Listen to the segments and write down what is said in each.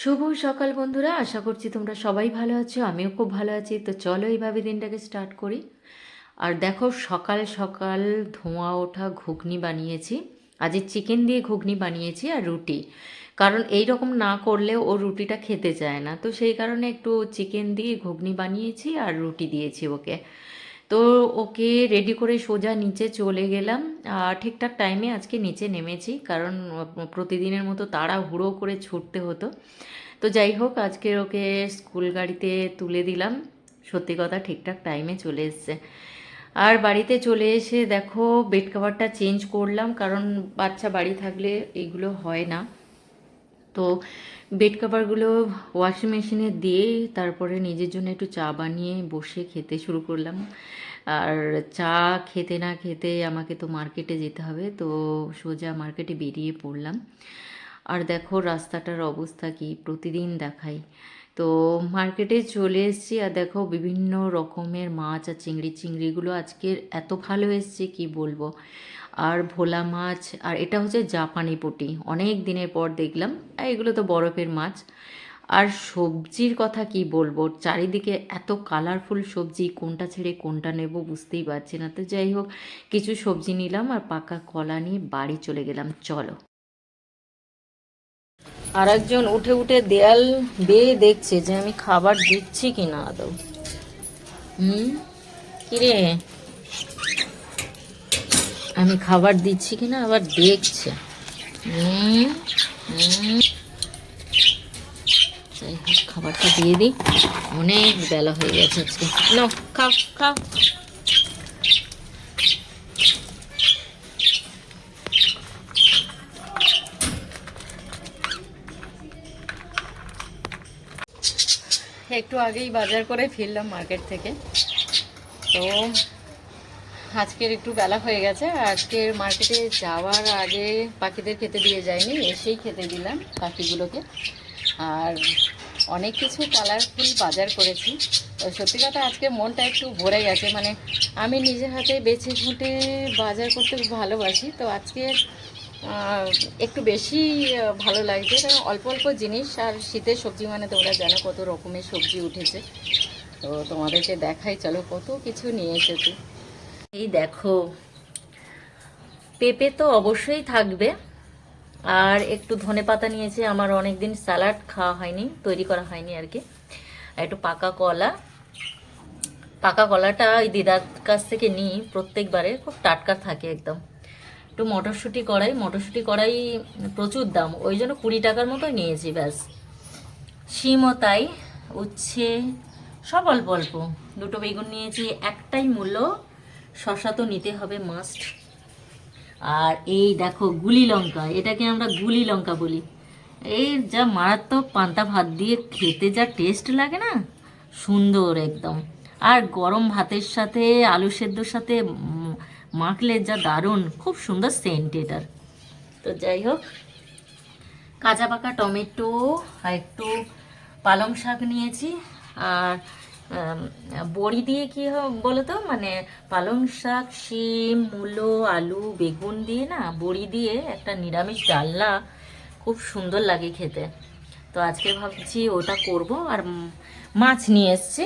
শুভ সকাল বন্ধুরা, আশা করছি তোমরা সবাই ভালো আছো। আমিও খুব ভালো আছি। তো চলো এইভাবে দিনটাকে স্টার্ট করি। আর দেখো, সকাল সকাল ধোঁয়া ওঠা ঘুগনি বানিয়েছি। আজ চিকেন দিয়ে ঘুগনি বানিয়েছি আর রুটি। কারণ এই রকম না করলে ও রুটিটা খেতে চায় না, তো সেই কারণে একটু চিকেন দিয়ে ঘুগনি বানিয়েছি আর রুটি দিয়েছি ওকে। তো ওকে রেডি করে সোজা নিচে চলে গেলাম। আর ঠিকঠাক টাইমে আজকে নিচে নেমেছি, কারণ প্রতিদিনের মতো তাড়াহুড়ো করে ছুটতে হতো। তো যাই হোক, আজকের ওকে স্কুল গাড়িতে তুলে দিলাম। সত্যি কথা, ঠিকঠাক টাইমে চলে এসছে। আর বাড়িতে চলে এসে দেখো, বেড কভারটা চেঞ্জ করলাম, কারণ বাচ্চা বাড়ি থাকলে এগুলো হয় না। তো বেড কভারগুলো ওয়াশিং মেশিনে দিয়ে তারপরে নিজের জন্য একটু চা বানিয়ে বসে খেতে শুরু করলাম। আর চা খেতে না খেতে আমাকে তো মার্কেটে যেতে হবে, তো সোজা মার্কেটে বেরিয়ে পড়লাম। আর দেখো রাস্তাটার অবস্থা কি প্রতিদিন দেখাই। তো মার্কেটে চলে এসেছি, আর দেখো বিভিন্ন রকমের মাছ আর চিংড়িগুলো আজকের এত ভালো এসছে কি বলবো। আর ভোলা মাছ, আর এটা হচ্ছে জাপানি পুঁটি, অনেক দিনের পর দেখলাম। আর এগুলো তো বরফের মাছ। আর সবজির কথা কি বলবো, চারিদিকে এত কালারফুল সবজি, কোনটা ছেড়ে কোনটা নেব বুঝতেই পারছি না। তো যাই হোক, কিছু সবজি নিলাম আর পাকা কলা নিয়ে বাড়ি চলে গেলাম। চলো। আর একজন উঠে উঠে দেয়াল বেয়ে দেখছে যে আমি খাবার দিচ্ছি কিনা আদৌ। কিরে, আমি খাবার দিচ্ছি কিনা আবার দেখছে। হুম হুম যাই হোক, খাবারটা দিয়ে দিই। অনেক বেলা হয়ে গেছে আজকে। নাও, খাও খাও। একটু আগেই বাজার করে ফিরলাম মার্কেট থেকে। তো আজকের একটু বেলা হয়ে গেছে। আজকের মার্কেটে যাওয়ার আগে পাখিদের খেতে দিয়ে যায়নি, এসেই খেতে দিলাম পাখিগুলোকে। আর অনেক কিছু কালারফুল বাজার করেছি। তো সত্যি কথা, আজকে মনটা একটু ভরে গেছে। মানে আমি নিজে হাতে বেছে ফুটে বাজার করতে খুব ভালোবাসি। তো আজকে একটু বেশি ভালো লাগছে, কারণ অল্প অল্প জিনিস। আর শীতের সবজি মানে তোমরা জানো কত রকমের সবজি উঠেছে। তো তোমাদেরকে দেখাই, চলো কত কিছু নিয়ে এসেছি। এই দেখো, পেঁপে তো অবশ্যই থাকবে। আর একটু ধনেপাতা নিয়েছি, আমার অনেক দিন স্যালাড খাওয়া হয়নি, তৈরি করা হয়নি আর কি। আর একটু পাকা কলা। পাকা কলাটা ওই দিদার কাছ থেকে নিই প্রত্যেকবারে, খুব টাটকা থাকে একদম। একটু মটরশুঁটি কড়াই প্রচুর দাম, ওই জন্য 20 টাকার মতো নিয়েছি ব্যাস। শিমও তাই, উচ্ছে সব অল্প অল্প। দুটো বেগুন নিয়েছি, একটাই মূল্য। শশা তো নিতে হবে মাস্ট। আর এই দেখো গুলি লঙ্কা, এটাকে আমরা গুলি লঙ্কা বলি। এই যা মারাত্মক, পান্তা ভাত দিয়ে খেতে যা টেস্ট লাগে না, সুন্দর একদম। আর গরম ভাতের সাথে আলু সেদ্ধর সাথে মাখলে যা দারুণ, খুব সুন্দর সেন্ট এটার। তো যাই হোক, কাঁচা পাকা টমেটো আর একটু পালং শাক নিয়েছি। আর বড়ি দিয়ে কি বলো তো, মানে পালং শাক, শিম, মূলো, আলু, বেগুন দিয়ে না, বড়ি দিয়ে একটা নিরামিষ ডালনা খুব সুন্দর লাগে খেতে। তো আজকে ভাবছি ওটা করব। আর মাছ নিয়ে এসছি,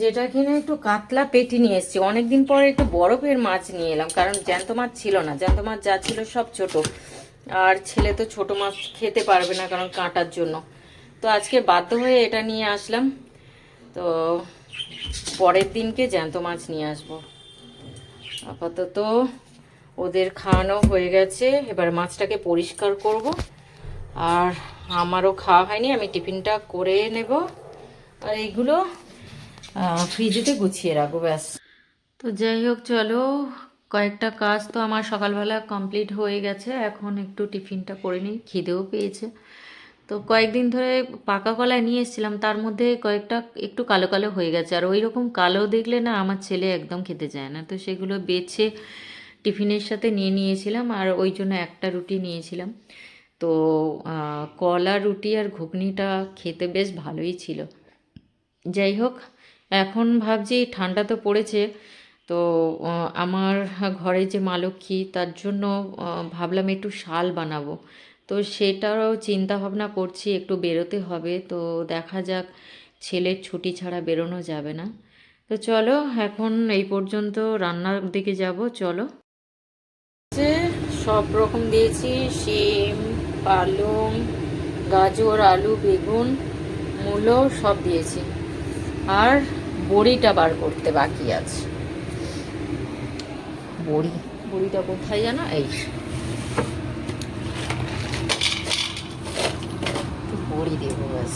যেটা কিনা একটু কাতলা পেটি নিয়ে এসছি। অনেকদিন পরে একটু বরফের মাছ নিয়ে এলাম, কারণ জ্যান্ত মাছ ছিল না। জ্যান্ত মাছ যা ছিল সব ছোট। আর ছেলে তো ছোট মাছ খেতে পারবে না, কারণ কাঁটার জন্য। তো আজকে বাধ্য হয়ে এটা নিয়ে আসলাম। তো পরের দিনকে জ্যান্ত মাছ নিয়ে আসবো। আপাতত ওদের খাওয়ানো হয়ে গেছে, এবার মাছটাকে পরিষ্কার করব। আর আমারও খাওয়া হয়নি, আমি টিফিনটা করে নেব। আর এইগুলো ফ্রিজেতে গুছিয়ে রাখবো ব্যাস। তো যাই হোক, চলো, কয়েকটা কাজ তো আমার সকালবেলা কমপ্লিট হয়ে গেছে। এখন একটু টিফিনটা করে নিই, খিদেও পেয়েছে। তো কয়েকদিন ধরে পাকা কলা নিয়ে এসেছিলাম, তার মধ্যে কয়েকটা একটু কালো কালো হয়ে গেছে। আর ওই রকম কালো দেখলে না আমার ছেলে একদম খেতে চায় না। তো সেগুলো বেছে টিফিনের সাথে নিয়ে নিয়েছিলাম, আর ওই জন্য একটা রুটি নিয়েছিলাম। তো কলা রুটি আর ঘুগনিটা খেতে বেশ ভালোই ছিল। যাই হোক, এখন ভাবছি ঠান্ডা তো পড়েছে। তো আমার ঘরে যে মা লক্ষ্মী, তার জন্য ভাবলাম একটু শাল বানাবো। তো সেটারও চিন্তা ভাবনা করছি, একটু বেরোতে হবে। তো দেখা যাক, ছেলের ছুটি ছাড়া বেরোনো যাবে না। তো চলো, এখন এই পর্যন্ত, রান্নার দিকে যাব, চলো। সব রকম দিয়েছি, শিম, পালং, গাজর, আলু, বেগুন, মূলো সব দিয়েছি। আর বড়িটা বার করতে বাকি আছে। বড়িটা কোথায় জানো? এই বড়ি দেবো ব্যাস।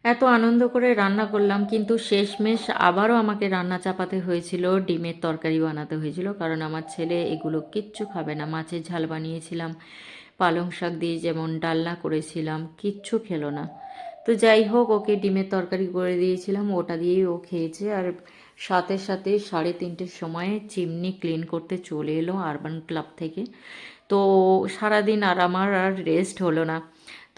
এত আনন্দ করে রান্না করলাম, কিন্তু শেষমেশ আবারও আমাকে রান্না চাপাতে হয়েছিল, ডিমের তরকারি বানাতে হয়েছিল, কারণ আমার ছেলে এগুলো কিচ্ছু খাবে না। মাছের ঝাল বানিয়েছিলাম, পালং শাক দিয়ে যেমন ডালনা করেছিলাম, কিচ্ছু খেলো না। তো যাই হোক, ওকে ডিমের তরকারি করে দিয়েছিলাম, ওটা দিয়েই ও খেয়েছে। আর সাথে সাথে 3:30-র সময় চিমনি ক্লিন করতে চলে এলো আরবান ক্লাব থেকে। তো সারাদিন আর আমার আর রেস্ট হলো না।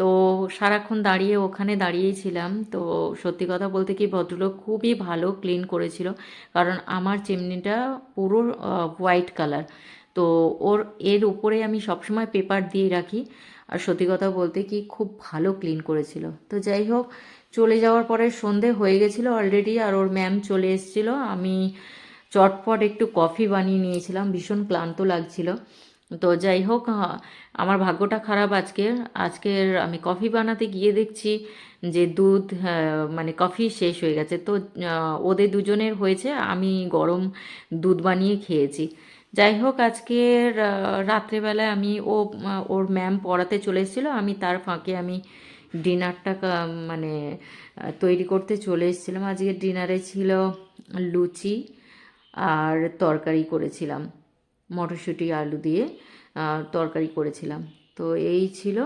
তো সারাক্ষণ দাঁড়িয়ে ওখানে দাঁড়িয়েই ছিলাম। তো সত্যি কথা বলতে কি, ভদ্রলোক খুবই ভালো ক্লিন করেছিল, কারণ আমার চিমনিটা পুরো হোয়াইট কালার। তো এর উপরে আমি সবসময় পেপার দিয়ে রাখি। আর সত্যি কথা বলতে কি, খুব ভালো ক্লিন করেছিল। তো যাই হোক, চলে যাওয়ার পরে সন্ধে হয়ে গেছিলো অলরেডি, আর ওর ম্যাম চলে এসেছিলো। আমি চটপট একটু কফি বানিয়ে নিয়েছিলাম, ভীষণ ক্লান্ত লাগছিল। তো যাই হোক, আমার ভাগ্যটা খারাপ আজকের আমি কফি বানাতে গিয়ে দেখছি যে দুধ, মানে কফি শেষ হয়ে গেছে। তো ওদের দুজনের হয়েছে, আমি গরম দুধ বানিয়ে খেয়েছি। যাই হোক, আজকের রাত্রেবেলায় ওর ম্যাম পড়াতে চলে এসেছিলো, আমি তার ফাঁকে আমি ডিনারটা মানে তৈরি করতে চলে এসেছিলাম। আজকের ডিনারে ছিল লুচি আর তরকারি করেছিলাম, মটরশুঁটি আলু দিয়ে তরকারি করেছিলাম। তো এই ছিল।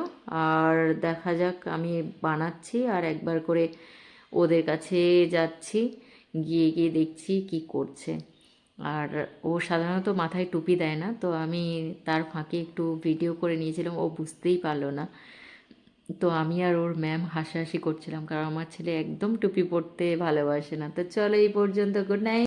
আর দেখা যাক, আমি বানাচ্ছি আর একবার করে ওদের কাছে যাচ্ছি, গিয়ে গিয়ে দেখছি কি করছে। আর ও সাধারণত মাথায় টুপি দেয় না, তো আমি তার ফাঁকে একটু ভিডিও করে নিয়েছিলাম, ও বুঝতেই পারলো না। তো আমি আর ওর ম্যাম হাসাহাসি করছিলাম, কারণ আমার ছেলে একদম টুপি পরতে ভালোবাসে না। তো চলো, এই পর্যন্ত, গুড নাইট।